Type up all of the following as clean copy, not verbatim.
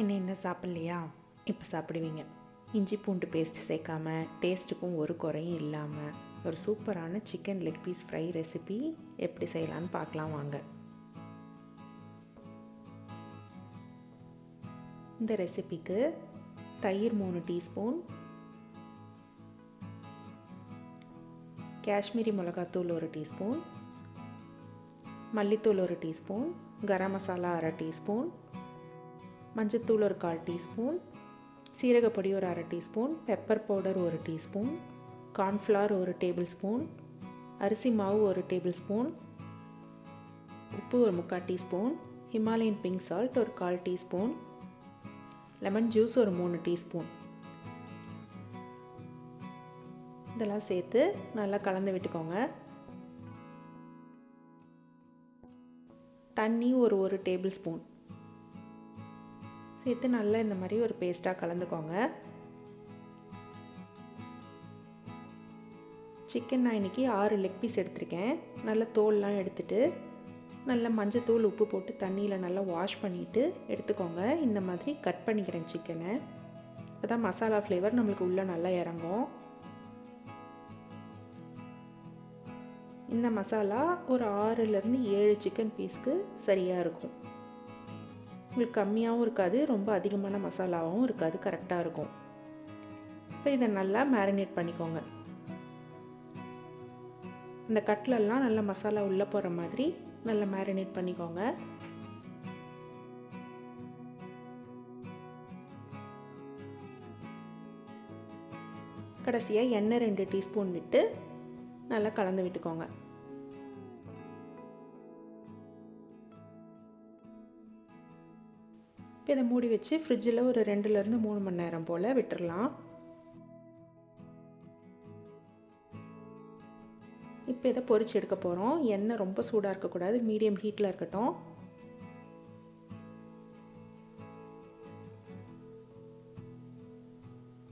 என்ன சாப்பிட்லையா? இப்போ சாப்பிடுவீங்க. இஞ்சி பூண்டு பேஸ்ட் சேர்க்காம, டேஸ்ட்டுக்கும் ஒரு குறையும் இல்லாமல் ஒரு சூப்பரான chicken leg piece fry recipe எப்படி செய்யலான்னு பார்க்கலாம் வாங்க. இந்த ரெசிபிக்கு தயிர் 3 டீஸ்பூன், காஷ்மீரி மிளகாத்தூள் 1 டீஸ்பூன், மல்லித்தூள் 1 டீஸ்பூன், கரம் மசாலா 1/2 டீஸ்பூன், மஞ்சத்தூள் 1/4 டீஸ்பூன், சீரகப்பொடி 1/2 teaspoon, pepper powder 1 teaspoon, cornflour 1 table spoon, அரிசி மாவு 1 டேபிள் ஸ்பூன், உப்பு 1/4 teaspoon, Himalayan pink salt 1/4 teaspoon, lemon juice 3 teaspoon. இதெல்லாம் சேர்த்து நல்லா கலந்து விட்டுக்கோங்க. தண்ணி 1 டேபிள் ஸ்பூன் சேர்த்து நல்லா இந்த மாதிரி ஒரு பேஸ்ட்டாக கலந்துக்கோங்க. சிக்கன் நான் இன்றைக்கி 6 லெக் பீஸ் எடுத்திருக்கேன். நல்லா தோல்லாம் எடுத்துட்டு நல்லா மஞ்சத்தூள் உப்பு போட்டு தண்ணியில் நல்லா வாஷ் பண்ணிவிட்டு எடுத்துக்கோங்க. இந்த மாதிரி கட் பண்ணிக்கிறேன் சிக்கனை. அதான் மசாலா ஃப்ளேவர் நம்மளுக்கு உள்ளே நல்லா இறங்கும். இந்த மசாலா ஒரு 6லேருந்து 7 சிக்கன் பீஸ்க்கு சரியாக இருக்கும். உங்களுக்கு கம்மியாகவும் இருக்காது, ரொம்ப அதிகமான மசாலாவும் இருக்காது, கரெக்டாக இருக்கும். இப்போ இதை நல்லா மேரினேட் பண்ணிக்கோங்க. இந்த கட்லெல்லாம் நல்லா மசாலா உள்ளே போகிற மாதிரி நல்லா மேரினேட் பண்ணிக்கோங்க. கடைசியாக எண்ணெய் 2 டீஸ்பூன் விட்டு நல்லா கலந்து விட்டுக்கோங்க. இப்போ இதை மூடி வச்சு ஃப்ரிட்ஜில் ஒரு 2லேருந்து 3 மணி நேரம் போல் விட்டுடலாம். இப்போ இதை பொரிச்சு எடுக்க போகிறோம். எண்ணெய் ரொம்ப சூடாக இருக்கக்கூடாது, மீடியம் ஹீட்டில் இருக்கட்டும்.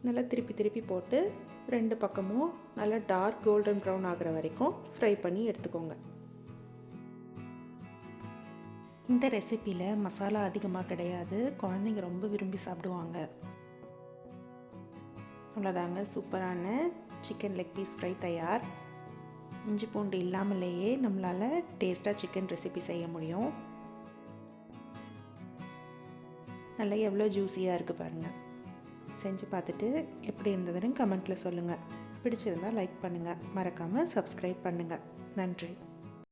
நல்லா திருப்பி போட்டு 2 பக்கமும் நல்லா டார்க் கோல்டன் ப்ரௌன் ஆகிற வரைக்கும் ஃப்ரை பண்ணி எடுத்துக்கோங்க. இந்த ரெசிப்பியில் மசாலா அதிகமாக கிடையாது, குழந்தைங்க ரொம்ப விரும்பி சாப்பிடுவாங்க. அவ்வளோதாங்க, சூப்பரான சிக்கன் லெக் பீஸ் ஃப்ரை தயார். இஞ்சி பூண்டு இல்லாமலேயே நம்மளால் டேஸ்ட்டாக சிக்கன் ரெசிபி செய்ய முடியும். நல்லா எவ்வளோ ஜூஸியாக இருக்குது பாருங்கள். செஞ்சு பார்த்துட்டு எப்படி இருந்ததுன்னு கமெண்ட்டில் சொல்லுங்கள். பிடிச்சிருந்தால் லைக் பண்ணுங்கள், மறக்காமல் சப்ஸ்கிரைப் பண்ணுங்கள். நன்றி.